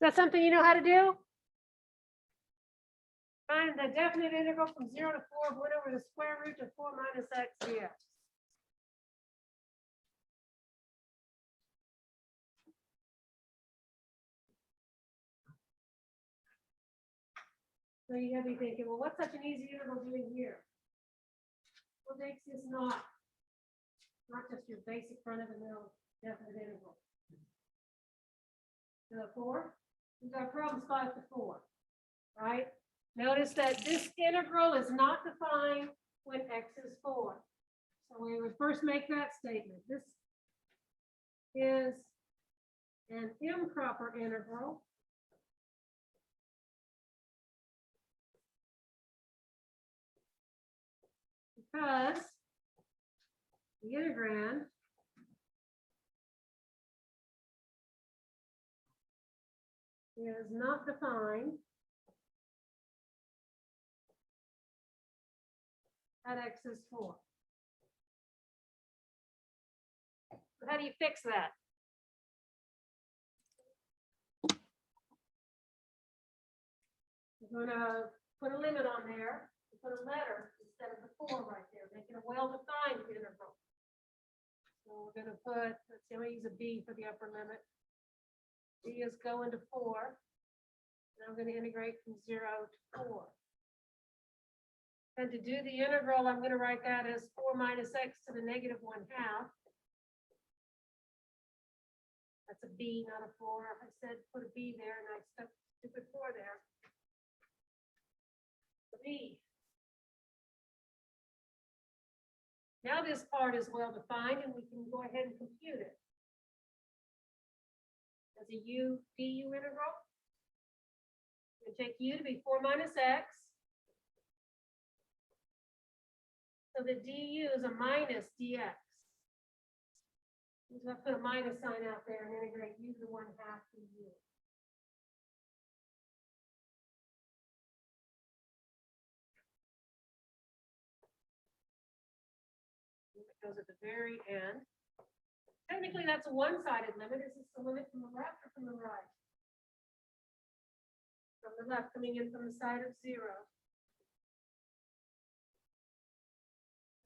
that something you know how to do? Find the definite integral from 0 to 4 of 1 over the square root of 4 minus x dx. So you gotta be thinking, well, what's such an easy integral doing here? What makes this not just your basic front of the middle definite integral? The 4? We've got problem 5 to 4, right? Notice that this integral is not defined when x is 4. So we would first make that statement. This is an improper integral because the integrand is not defined at x is 4. So how do you fix that? We're going to put a limit on there, put a letter instead of the 4 right there, make it a well-defined integral. So we're going to put, let's see, I'm going to use a b for the upper limit. B is going to 4. And I'm going to integrate from 0 to 4. And to do the integral, I'm going to write that as 4 minus x to the negative 1/2. That's a b, not a 4. I said put a b there, and I stuck stupid 4 there. The b. Now this part is well defined, and we can go ahead and compute it. As a du integral. We take u to be 4 minus x. So the du is a minus dx. So I put a minus sign out there and integrate u to the 1/2 du. It goes at the very end. Technically, that's a one-sided limit. Is this the limit from the left or from the right? From the left, coming in from the side of 0.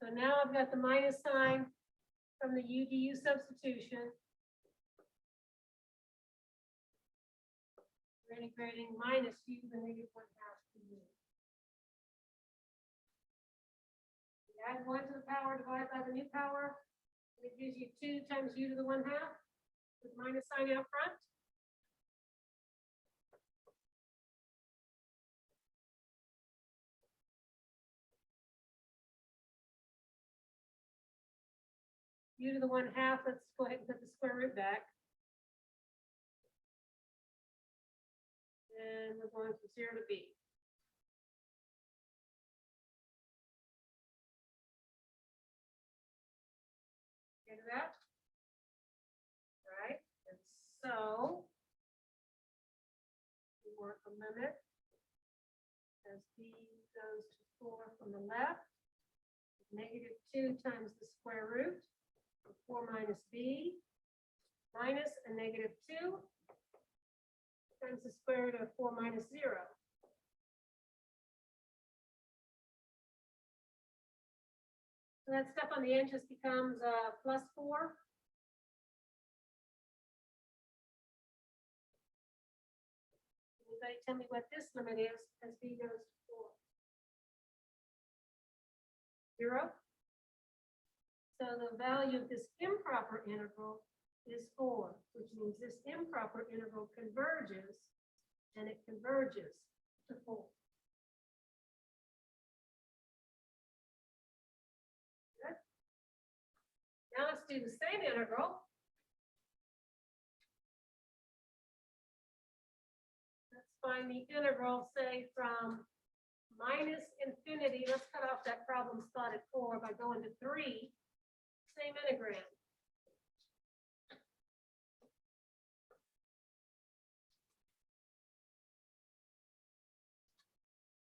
So now I've got the minus sign from the u du substitution. We're integrating minus u to the negative 1/2 du. You add 1 to the power, divide by the new power. It gives you 2 times u to the 1/2 with minus sign out front. U to the 1/2, let's go ahead and put the square root back. And we're going from 0 to b. Get that? Right? And so we work a limit as b goes to 4 from the left. Negative 2 times the square root of 4 minus b minus a negative 2 times the square root of 4 minus 0. So that stuff on the end just becomes plus 4. Anybody tell me what this limit is as b goes to 4? 0. So the value of this improper integral is 4, which means this improper integral converges, and it converges to 4. Good. Now let's do the same integral. Let's find the integral, say, from minus infinity. Let's cut off that problem spot at 4 by going to 3. Same integrand.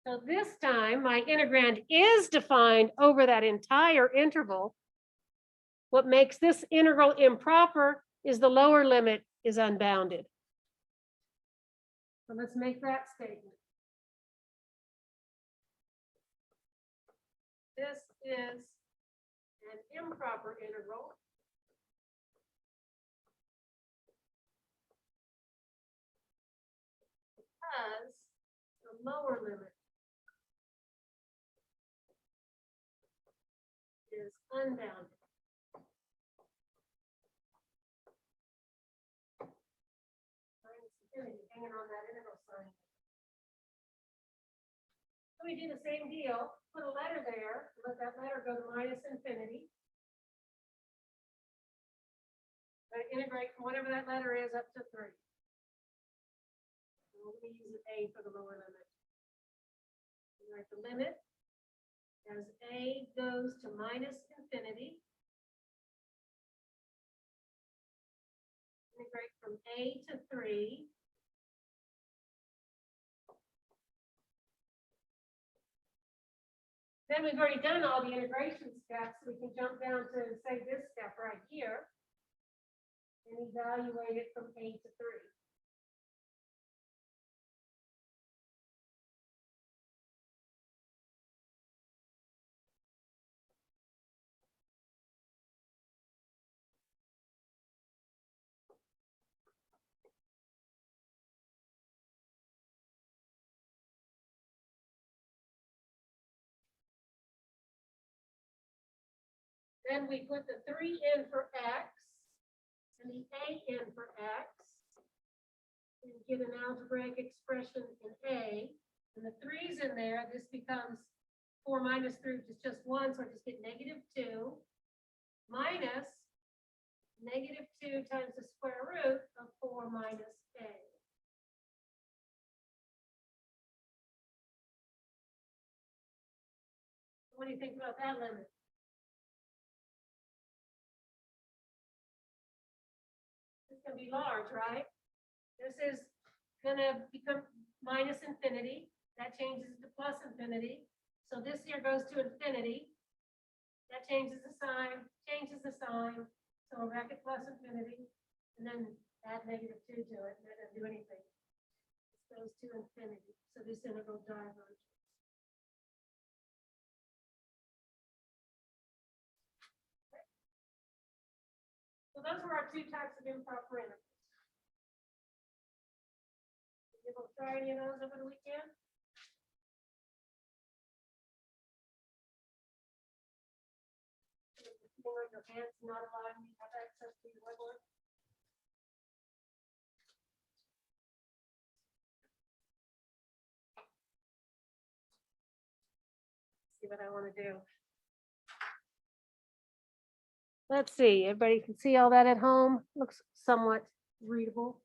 So this time my integrand is defined over that entire interval. What makes this integral improper is the lower limit is unbounded. So let's make that statement. This is an improper integral. Because the lower limit is unbounded. Hanging on that integral sign. So we do the same deal, put a letter there, let that letter go to minus infinity. Integrate from whatever that letter is up to 3. So we're going to use an A for the lower limit. Write the limit as A goes to minus infinity. Integrate from A to 3. Then we've already done all the integration steps, so we can jump down to, say, this step right here and evaluate it from A to 3. Then we put the 3 in for X and the A in for X and get an algebraic expression in A. And the 3's in there, this becomes 4 minus 3, which is just 1, so I just get -2 minus -2 times the square root of 4 minus A. What do you think about that limit? It's going to be large, right? This is going to become minus infinity. That changes to plus infinity. So this here goes to infinity. That changes the sign, changes the sign. So we're back at plus infinity. And then add -2 to it. And that doesn't do anything. This goes to infinity. So this integral diverges. So those are our 2 types of improper integrals. You will try any of those over the weekend? On your hands, not allowing you to have access to your whiteboard. See what I want to do. Let's see, everybody can see all that at home? Looks somewhat readable.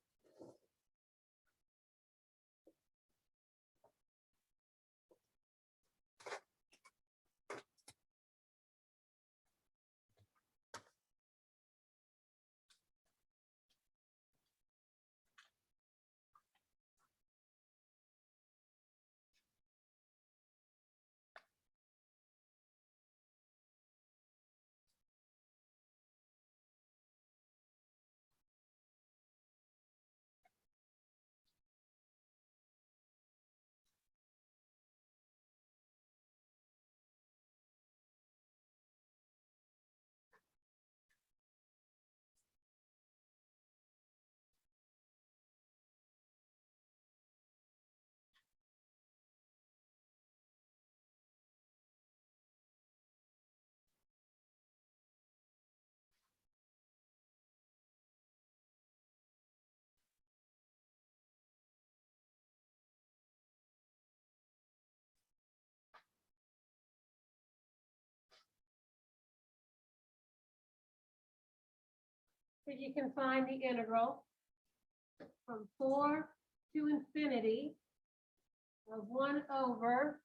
If you can find the integral from 4 to infinity of 1 over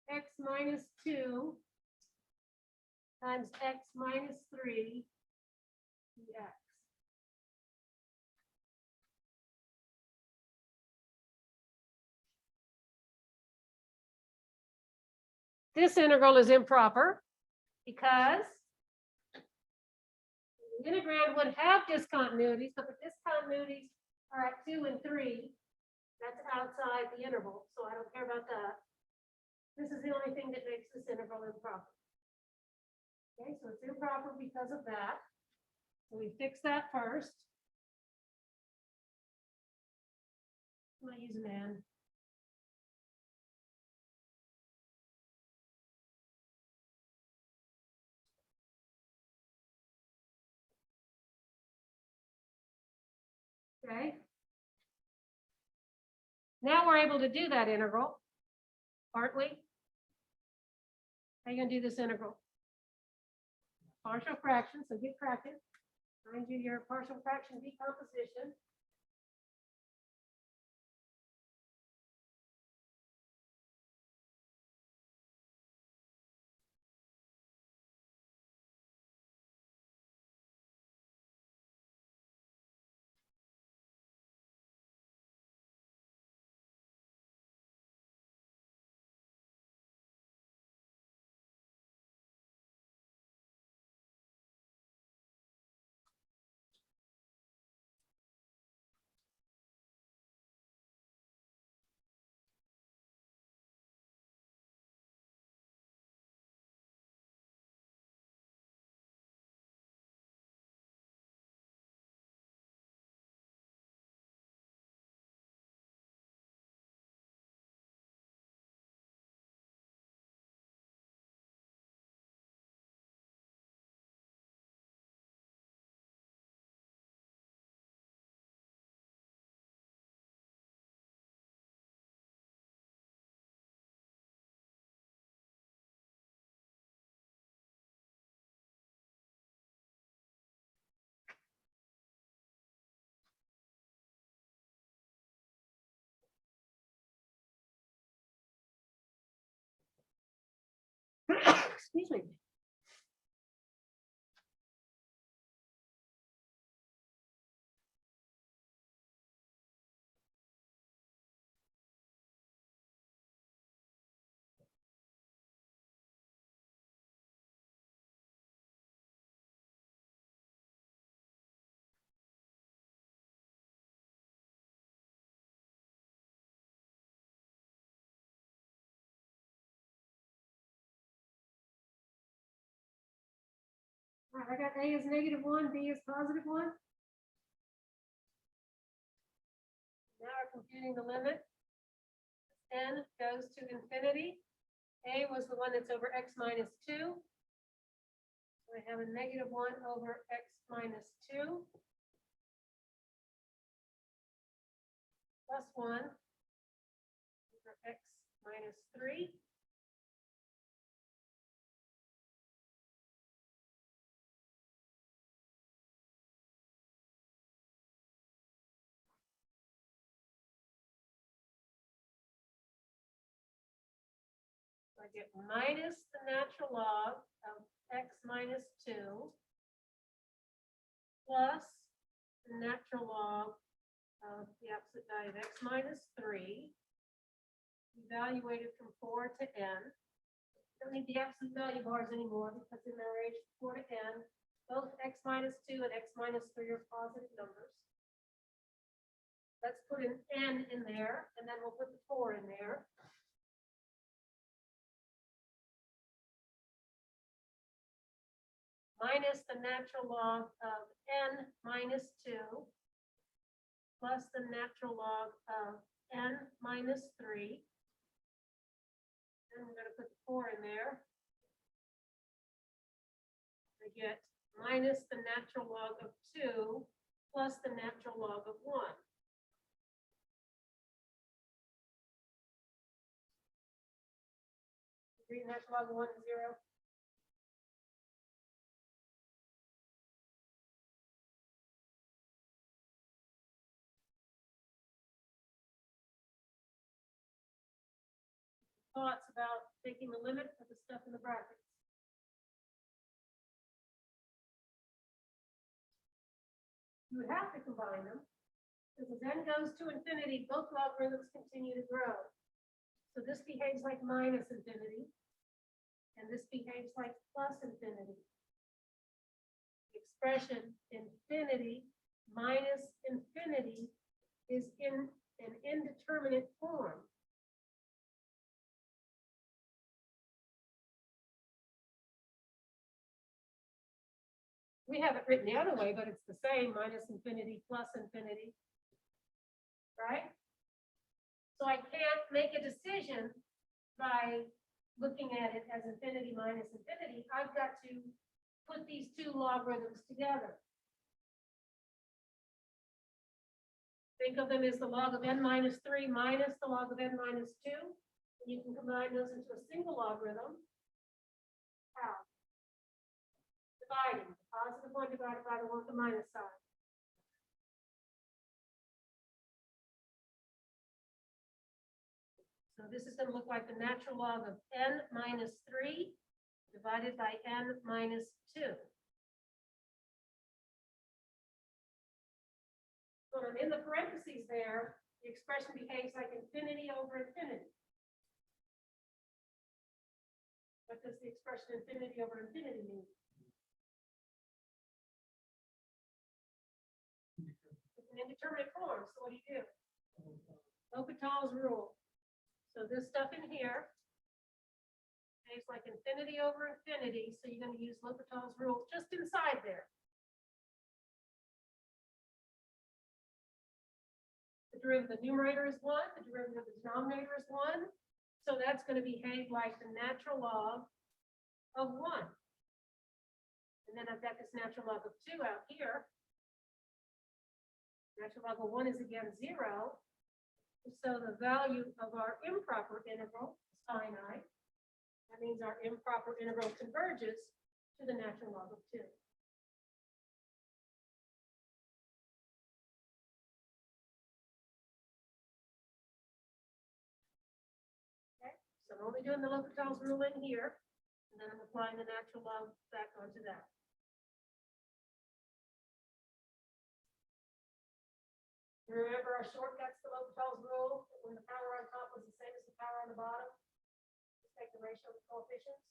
x minus 2 times x minus 3 dx. This integral is improper because the integrand would have discontinuities, but the discontinuities All right, 2 and 3, that's outside the interval, so I don't care about that. This is the only thing that makes this interval improper. Okay, so it's improper because of that. So we fix that first. I'm gonna use an and. Okay. Now we're able to do that integral, aren't we? How are you gonna do this integral? Partial fraction, so get cracking. Find you your partial fraction decomposition. Excuse me. All right, I got A is -1, B is +1. Now we're computing the limit. N goes to infinity. A was the one that's over x minus 2. So I have a -1 over x minus 2 plus 1 over x minus 3. So I get minus the natural log of x minus 2 plus the natural log of the absolute value of x minus 3, evaluated from 4 to n. Don't need the absolute value bars anymore because in their range 4 to n, both x minus 2 and x minus 3 are positive numbers. Let's put an n in there, and then we'll put the 4 in there. Minus the natural log of n minus 2 plus the natural log of n minus 3. And we're going to put the 4 in there. I get minus the natural log of 2 plus the natural log of 1. Agree natural log of 1 is 0. Thoughts about taking the limit of the stuff in the brackets? You would have to combine them, because as n goes to infinity, both logarithms continue to grow. So this behaves like minus infinity, and this behaves like plus infinity. The expression infinity minus infinity is in an indeterminate form. We have it written the other way, but it's the same, minus infinity plus infinity. Right? So I can't make a decision by looking at it as infinity minus infinity. I've got to put these two logarithms together. Think of them as the log of n minus 3 minus the log of n minus 2. And you can combine those into a single logarithm. How? Dividing. The positive one divided by the one with the minus sign. So this is going to look like the natural log of n minus 3 divided by n minus 2. So in the parentheses there, the expression behaves like infinity over infinity. What does the expression infinity over infinity mean? It's an indeterminate form, so what do? L'Hopital's rule. So this stuff in here behaves like infinity over infinity, so you're going to use L'Hopital's rule just inside there. The derivative of the numerator is 1, the derivative of the denominator is 1, so that's going to behave like the natural log of 1. And then I've got this natural log of 2 out here. Natural log of 1 is again 0. So the value of our improper integral is finite. That means our improper integral converges to the natural log of 2. Okay, so I'm only doing the L'Hopital's rule in here, and then I'm applying the natural log back onto that. Remember our shortcuts to L'Hopital's rule, when the power on top was the same as the power on the bottom? Just take the ratio of the coefficients.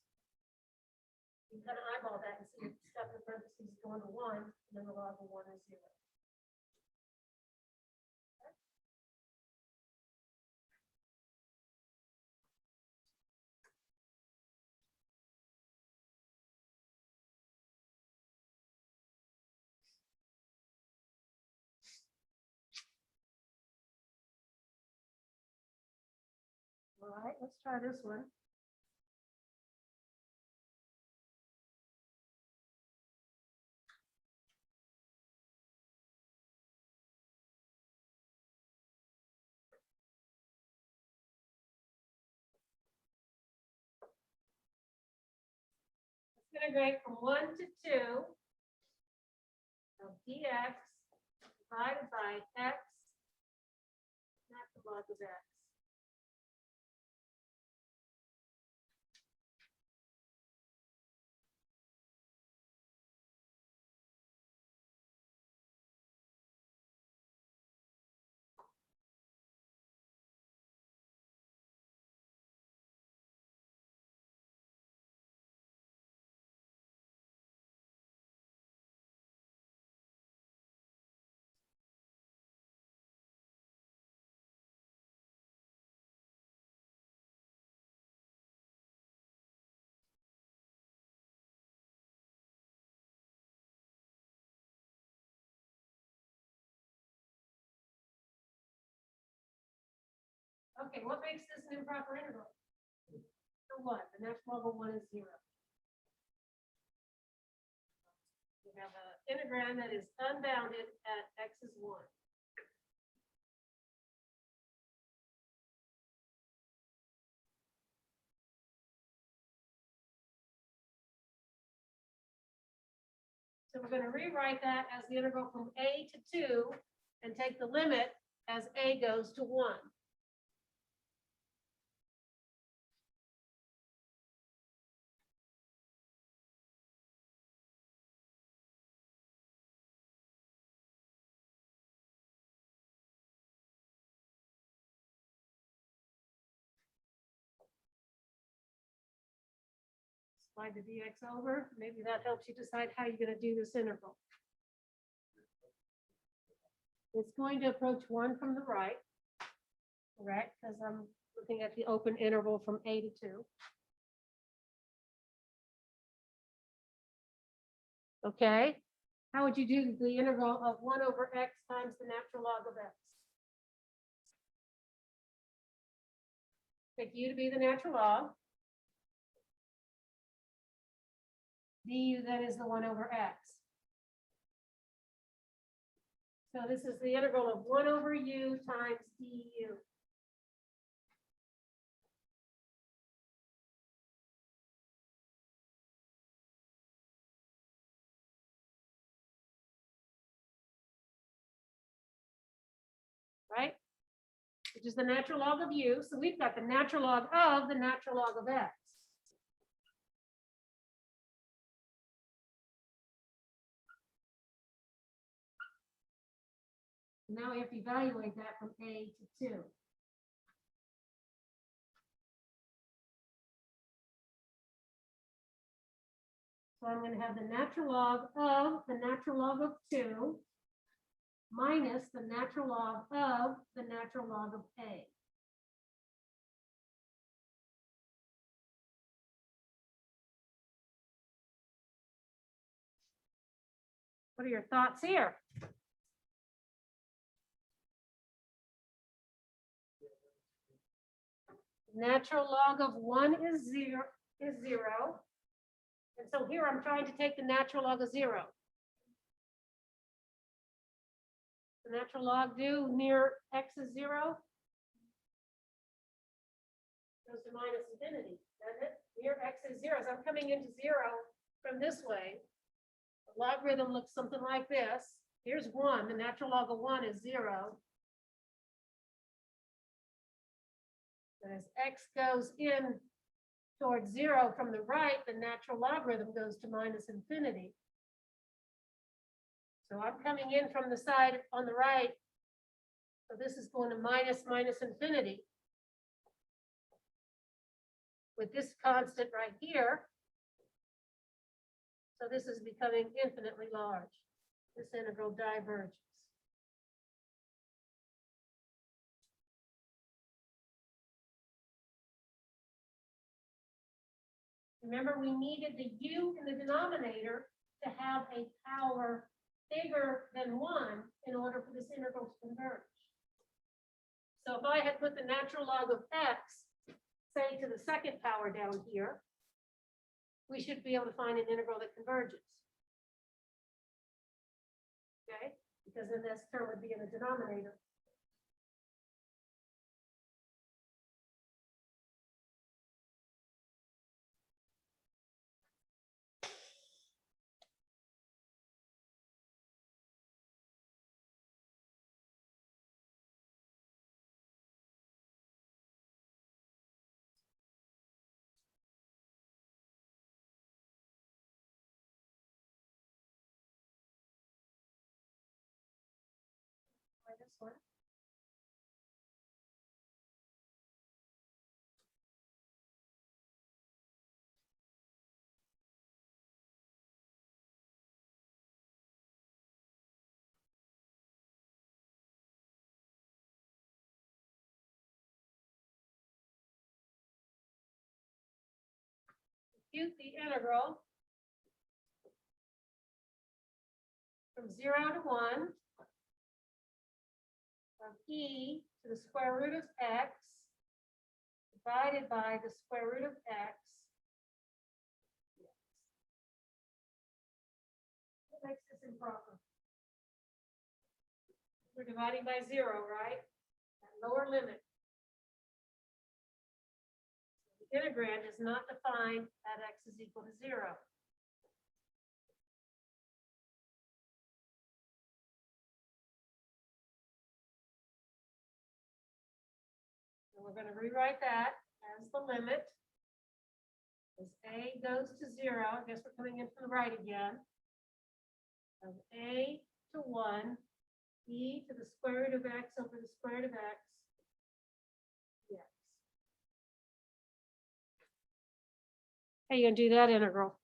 You can kind of eyeball that and see if the stuff in the parentheses is going to 1, and then the log of 1 is 0. Okay. All right, let's try this one. Let's integrate from 1 to 2 of dx divided by x, natural log of x. Okay, what makes this an improper integral? For what? The natural log of 1 is 0. We have an integrand that is unbounded at x is 1. So we're going to rewrite that as the integral from a to 2 and take the limit as a goes to 1. Slide the dx over. Maybe that helps you decide how you're going to do this integral. It's going to approach 1 from the right, correct? Because I'm looking at the open interval from A to 2. Okay, how would you do the integral of 1 over x times the natural log of x? Take u to be the natural log. Du then is the 1 over x. So this is the integral of 1 over u times du. Right? Which is the natural log of u. So we've got the natural log of the natural log of x. Now we have to evaluate that from A to 2. So I'm going to have the natural log of the natural log of 2 minus the natural log of the natural log of A. What are your thoughts here? Natural log of 1 is 0. And so here I'm trying to take the natural log of 0. The natural log do near x is 0 goes to minus infinity, doesn't it? Near x is 0. So I'm coming into 0 from this way. The logarithm looks something like this. Here's 1. The natural log of 1 is 0. And as x goes in towards 0 from the right, the natural logarithm goes to minus infinity. So I'm coming in from the side on the right. So this is going to minus infinity. With this constant right here. So this is becoming infinitely large. This integral diverges. Remember, we needed the u in the denominator to have a power bigger than 1 in order for this integral to converge. So if I had put the natural log of x, say, to the second power down here, we should be able to find an integral that converges. Okay? Because then this term would be in the denominator. This one. Compute the integral from 0 to 1 of e to the square root of x divided by the square root of x. What makes this improper? We're dividing by 0, right? That lower limit. The integrand is not defined at x is equal to 0. So we're going to rewrite that as the limit. As a goes to 0, I guess we're coming in from the right again. Of a to 1, e to the square root of x over the square root of x. Yes. How are you going to do that integral?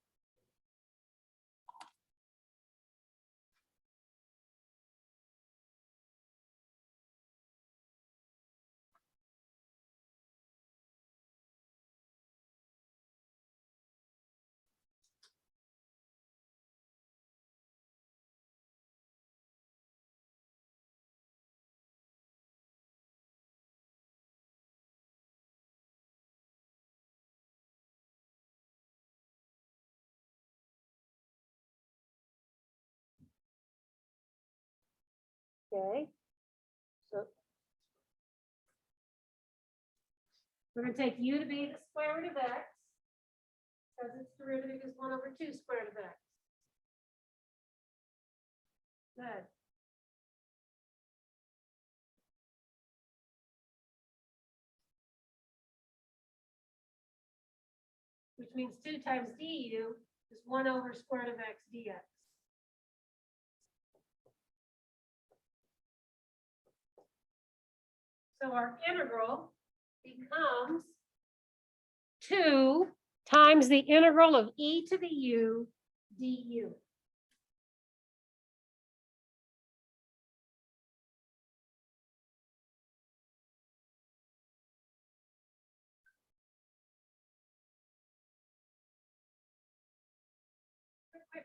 Okay. So we're going to take u to be the square root of x, because its derivative is 1 over 2 square root of x. Good. Which means 2 times du is 1 over square root of x dx. So our integral becomes 2 times the integral of e to the u du.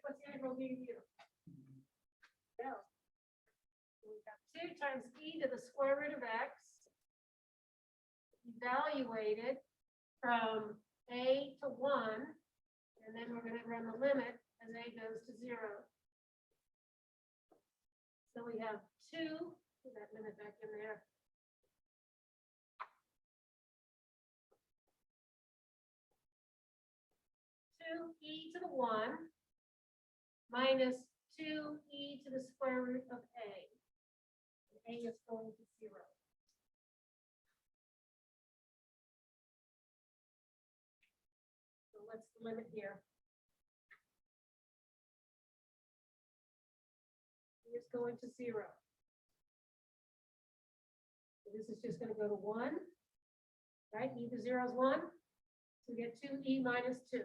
What's the integral du? No. We've got 2 times e to the square root of x, evaluated from a to 1, and then we're going to run the limit as a goes to 0. So we have 2, put that limit back in there. 2e to the 1 minus 2e to the square root of a. And a is going to 0. So what's the limit here? E is going to 0. So this is just going to go to 1, right? E to 0 is 1. So we get 2e minus 2.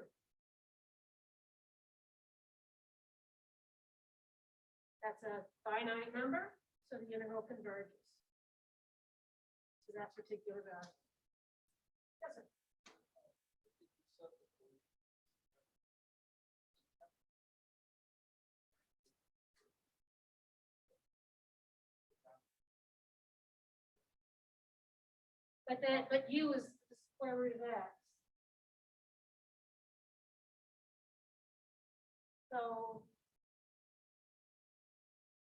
That's a finite number, so the integral converges to that particular value. Yes, sir. But u is the square root of x. So,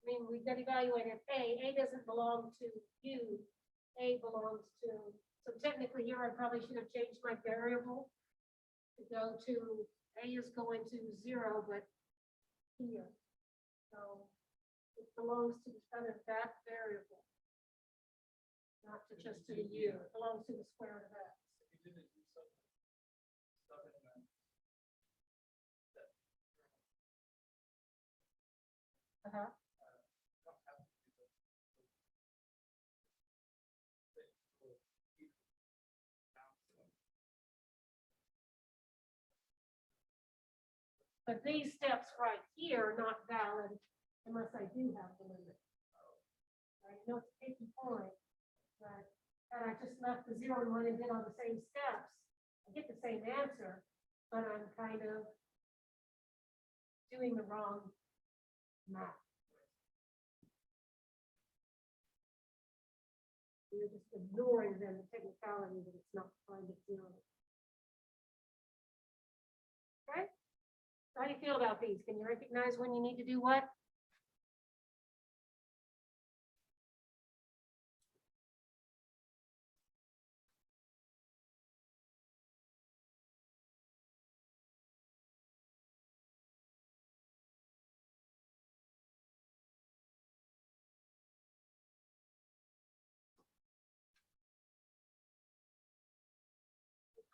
I mean, we've got evaluated a doesn't belong to u, a belongs to, so technically here I probably should have changed my variable to go to, a is going to 0, but here. So it belongs to kind of that variable, not to just to the u, it belongs to the square root of x. Uh-huh. But these steps right here are not valid unless I do have the limit. Right? No taking point, but and I just left the 0 and 1 and did all the same steps. I get the same answer, but I'm kind of doing the wrong math. You're just ignoring then the technicality that it's not defined at 0. Okay? How do you feel about these? Can you recognize when you need to do what?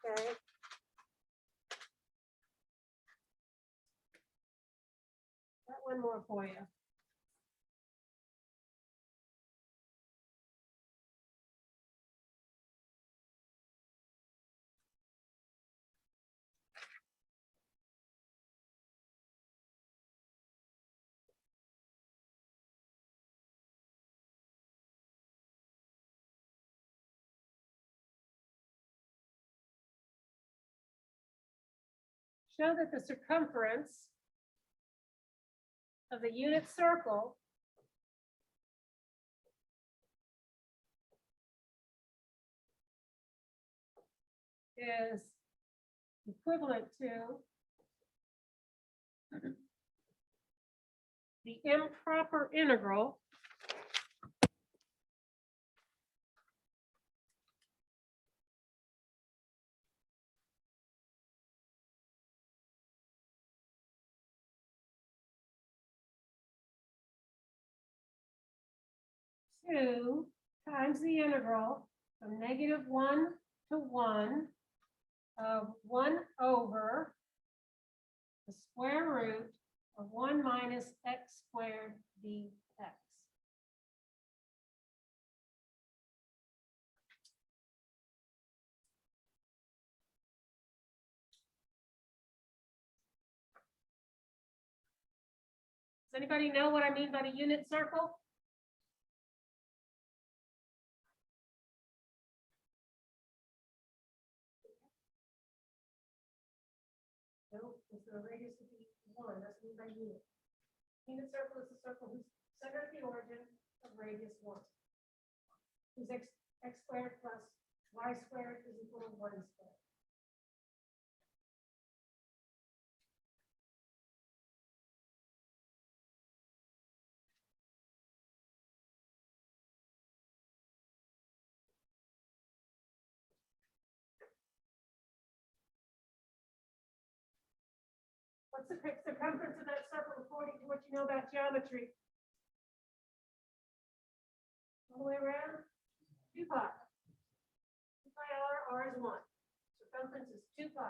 Okay. Got one more for you. Show that the circumference of the unit circle is equivalent to the improper integral 2 times the integral from -1 to 1 of 1 over the square root of 1 minus x squared dx. Does anybody know what I mean by the unit circle? No, because the radius would be 1. That's what I mean by unit. Unit circle is a circle whose center is the origin of radius 1. Whose x squared plus y squared is equal to 1 squared. What's the circumference of that circle according to what you know about geometry? All the way around? 2 pi. 2 pi r is 1. Circumference is 2 pi.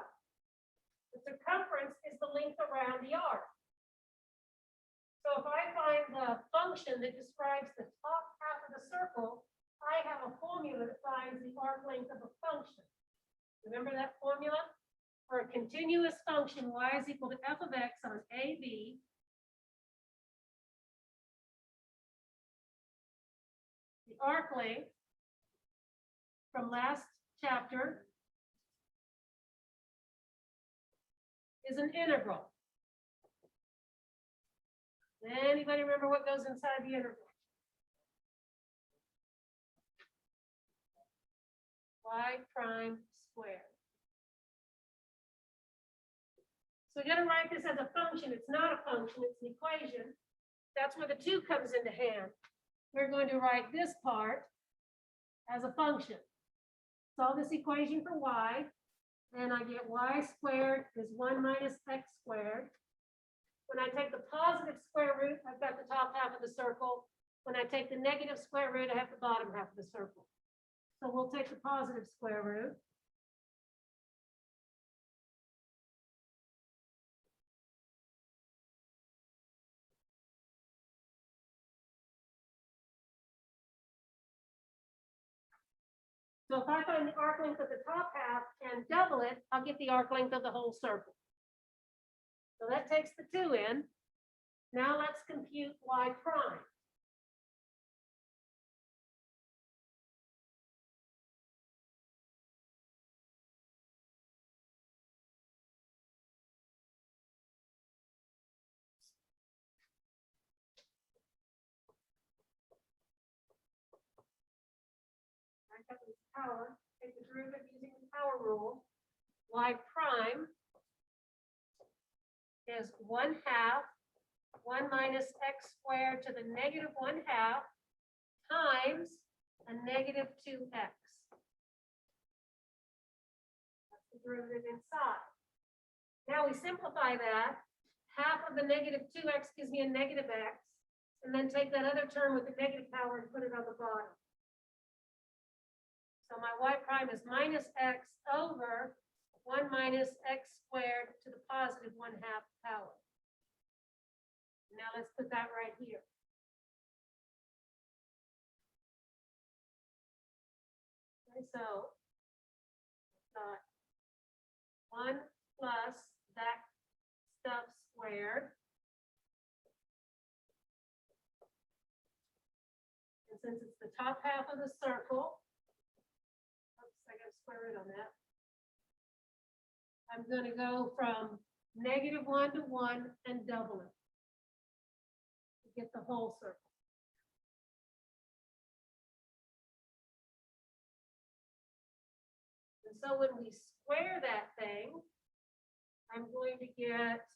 The circumference is the length around the arc. So if I find the function that describes the top half of the circle, I have a formula that finds the arc length of a function. Remember that formula? For a continuous function, y is equal to f of x on AB, the arc length from last chapter is an integral. Anybody remember what goes inside the integral? Y prime squared. So we're going to write this as a function. It's not a function, it's an equation. That's where the 2 comes into hand. We're going to write this part as a function. Solve this equation for y, and I get y squared is 1 minus x squared. When I take the positive square root, I've got the top half of the circle. When I take the negative square root, I have the bottom half of the circle. So we'll take the positive square root. So if I find the arc length of the top half and double it, I'll get the arc length of the whole circle. So that takes the 2 in. Now let's compute y prime. Power, take the derivative using the power rule. Y prime is 1/2 1 minus x squared to the -1/2 times a -2x. That's the derivative inside. Now we simplify that. Half of the -2x gives me a -x, and then take that other term with the negative power and put it on the bottom. So my y prime is minus x over 1 minus x squared to the positive 1/2 power. Now let's put that right here. Okay, so got 1 plus that stuff squared. And since it's the top half of the circle, I got a square root on that. I'm going to go from -1 to 1 and double it to get the whole circle. And so when we square that thing, I'm going to get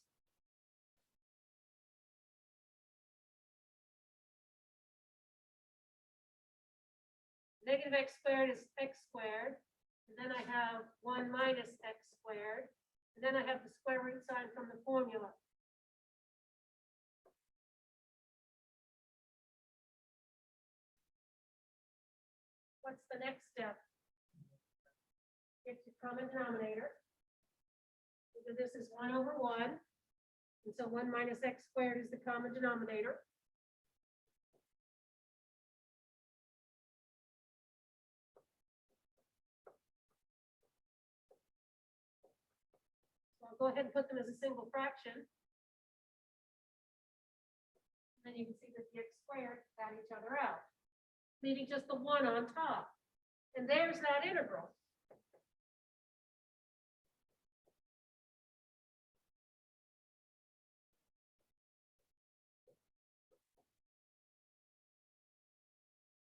-x squared is x squared, and then I have 1 minus x squared, and then I have the square root sign from the formula. what's the next step? Get your common denominator. So this is 1/1. And so 1 minus x squared is the common denominator. So I'll go ahead and put them as a single fraction. And then you can see that the x squared got each other out, leaving just the 1 on top. And there's that integral.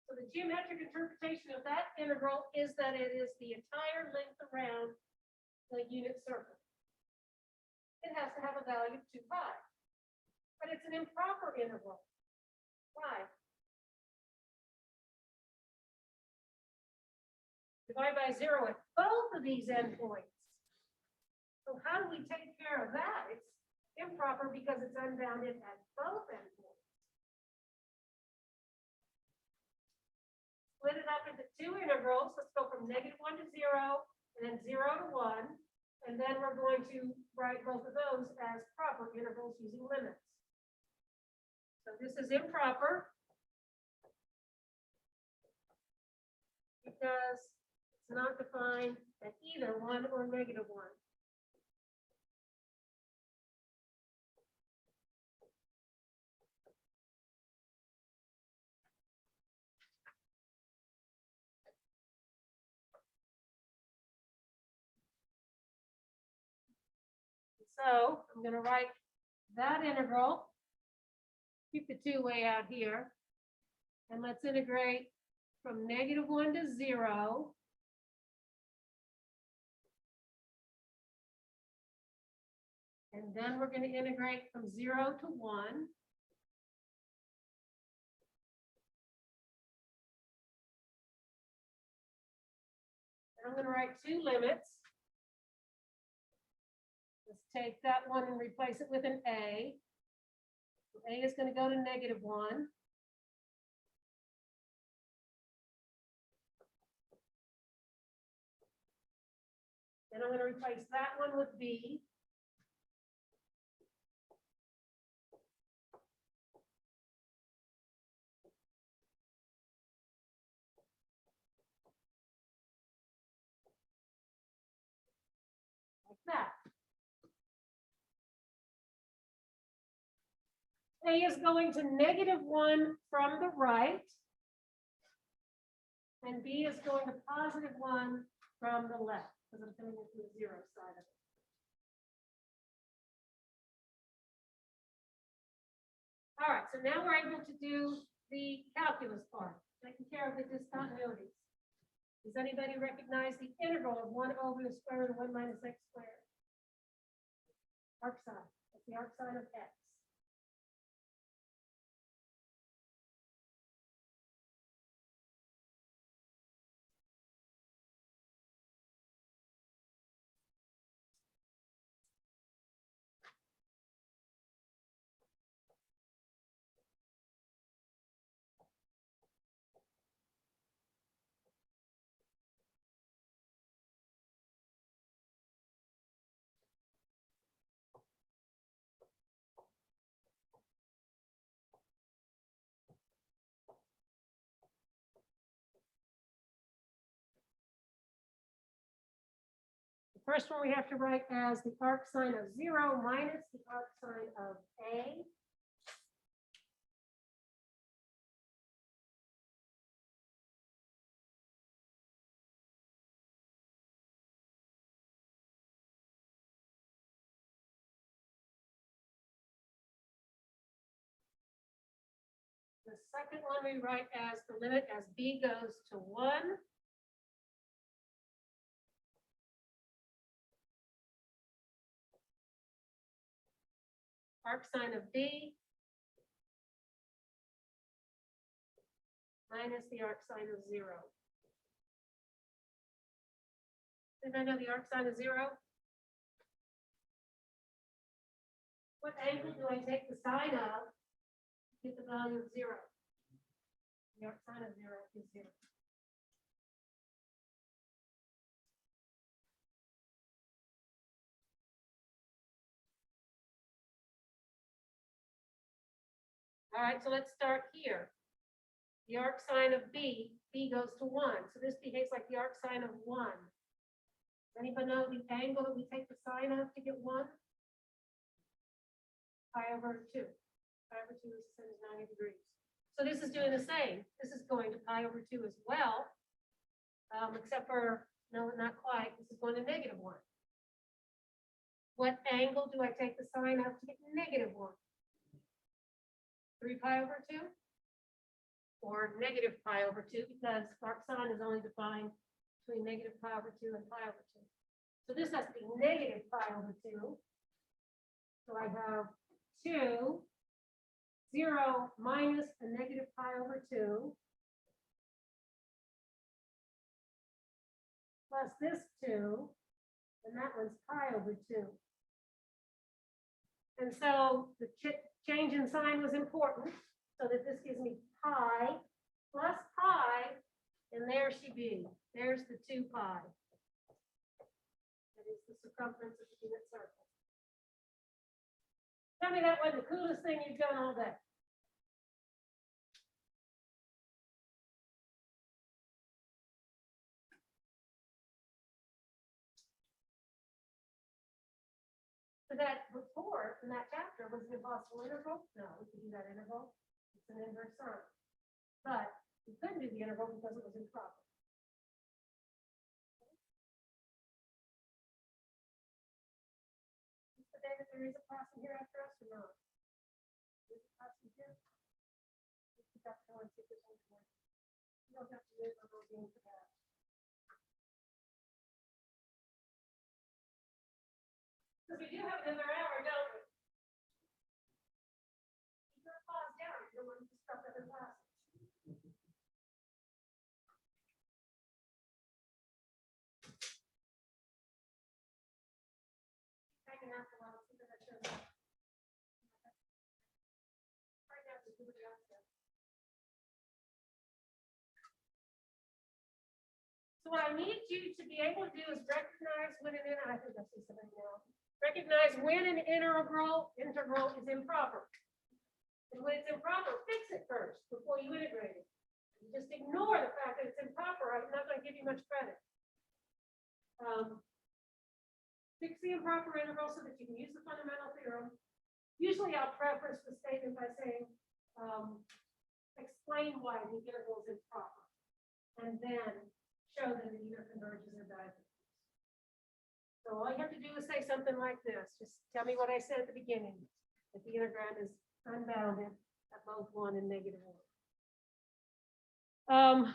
So the geometric interpretation of that integral is that it is the entire length around the unit circle. It has to have a value of 2 pi. But it's an improper integral. Why? Divide by 0 at both of these endpoints. So how do we take care of that? It's improper because it's unbounded at both endpoints. Split it up into 2 integrals. Let's go from -1 to 0, and then 0 to 1. And then we're going to write both of those as proper integrals using limits. So this is improper because it's not defined at either 1 or -1. So I'm going to write that integral, keep the 2 way out here, and let's integrate from -1 to 0. And then we're going to integrate from 0 to 1. And I'm going to write 2 limits. Let's take that one and replace it with an a. So a is going to go to -1. Then I'm going to replace that one with b. Like that. A is going to -1 from the right, and B is going to +1 from the left, because I'm coming into the 0 side of it. All right, so now we're able to do the calculus part, taking care of the discontinuities. Does anybody recognize the integral of 1 over the square root of 1 minus x squared? Arc sine. That's the arc sine of x. First one we have to write as the arc sine of 0 minus the arc sine of A. The second one we write as the limit as B goes to 1. Arc sine of B minus the arc sine of 0. Did I know the arc sine of 0? What angle do I take the sine of to get the value of 0? The arc sine of 0 is 0. All right, so let's start here. The arc sine of B goes to 1. So this behaves like the arc sine of 1. Does anybody know the angle that we take the sine of to get 1? Pi over 2. Pi over 2 is the same as 90 degrees. So this is doing the same. This is going to pi over 2 as well, except for, no, not quite. This is going to -1. What angle do I take the sine of to get -1? 3 pi over 2? Or negative pi over 2, because arc sine is only defined between negative pi over 2 and pi over 2. So this has to be negative pi over 2. So I have 2, 0 minus a negative pi over 2, plus this 2, and that one's pi over 2. And so the change in sign was important, so that this gives me pi plus pi, and there she be. There's the 2 pi. That is the circumference of the unit circle. Tell me that wasn't the coolest thing you've done all day. So that before, in that chapter, was an impossible integral? No, we could do that integral. It's an inverse sine. But we couldn't do the integral because it was improper. Is the day that there is a class in here after us or not? Is a class in here? Let's pick up one, see if there's one more. You don't have to use a little game for that. Because we do have another hour, don't we? Keep your class down. You don't want to disrupt other classes. Hanging out for a while, see if that shows up. Right now, just do what you have to. So what I need you to be able to do is recognize when an integral, I think I see somebody now. Recognize when an integral is improper. And when it's improper, fix it first before you integrate it. You just ignore the fact that it's improper. I'm not going to give you much credit. Fix the improper integral so that you can use the fundamental theorem. Usually I'll preface the statement by saying, explain why the integral is improper, and then show that it either converges or diverges. So all you have to do is say something like this. Just tell me what I said at the beginning, that the integrand is unbounded at both 1 and -1.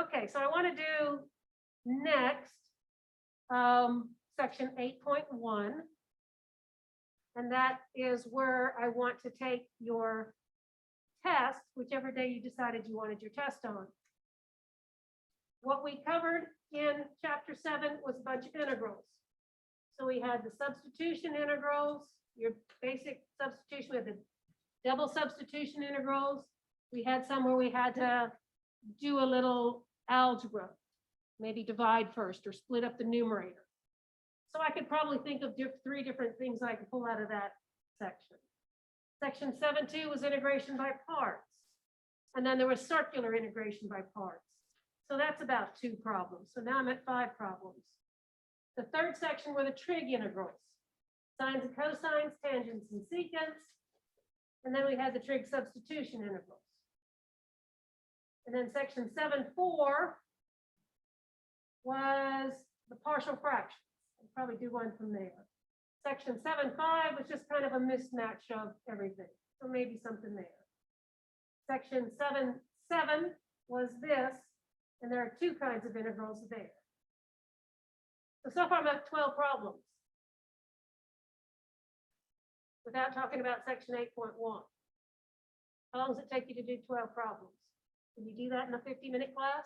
Okay, so I want to do next section 8.1. And that is where I want to take your test, whichever day you decided you wanted your test on. What we covered in chapter 7 was a bunch of integrals. So we had the substitution integrals, your basic substitution with the double substitution integrals. We had some where we had to do a little algebra, maybe divide first or split up the numerator. So I could probably think of 3 different things I could pull out of that section. Section 7.2 was integration by parts. And then there was circular integration by parts. So that's about 2 problems. So now I'm at 5 problems. The third section were the trig integrals, sines and cosines, tangents and secants. And then we had the trig substitution integrals. And then section 7.4 was the partial fractions. I'll probably do one from there. Section 7.5 was just kind of a mismatch of everything. So maybe something there. Section 7.7 was this, and there are 2 kinds of integrals there. So far I'm at 12 problems. Without talking about section 8.1. How long does it take you to do 12 problems? Can you do that in a 50-minute class?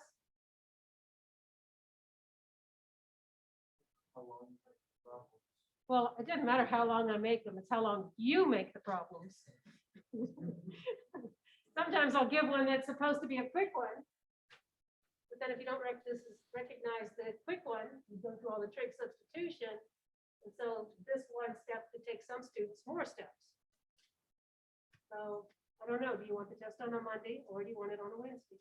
How long is the problem? Well, it doesn't matter how long I make them, it's how long you make the problems. Sometimes I'll give one that's supposed to be a quick one. But then if you don't recognize the quick one, you go through all the trig substitution. And so this one step could take some students more steps. So I don't know, do you want the test on a Monday or do you want it on a Wednesday?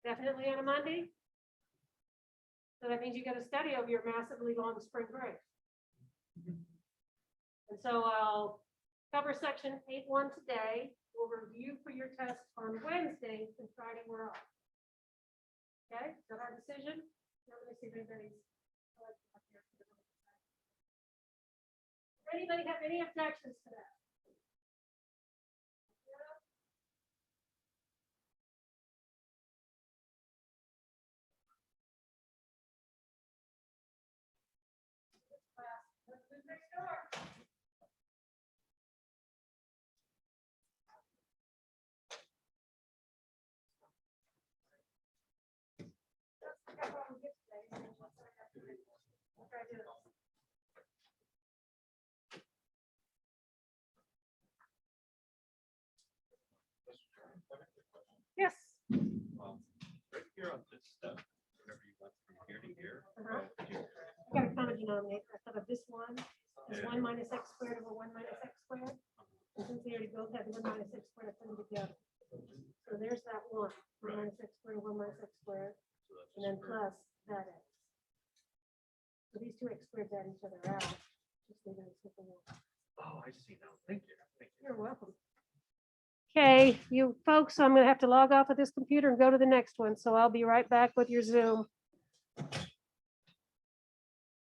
Definitely on a Monday? So that means you got to study over your massively long spring break. And so I'll cover section 8.1 today. We'll review for your test on Wednesday, and Friday we're off. Okay, is that our decision? Let me see if anybody's. Anybody have any objections to that? Next door. Yes. Right here on this stuff, whenever you went from here to here. I got a common denominator. I thought of this one as 1 minus x squared over 1 minus x squared. And since they already both have 1 minus x squared, I put them together. So there's that 1 minus x squared, 1 minus x squared, and then plus that x. So these two x squared that each other out. Just leave it as simple. Oh, I see now. Thank you. Thank you. You're welcome. Okay, you folks, I'm gonna have to log off of this computer and go to the next one, so I'll be right back with your Zoom.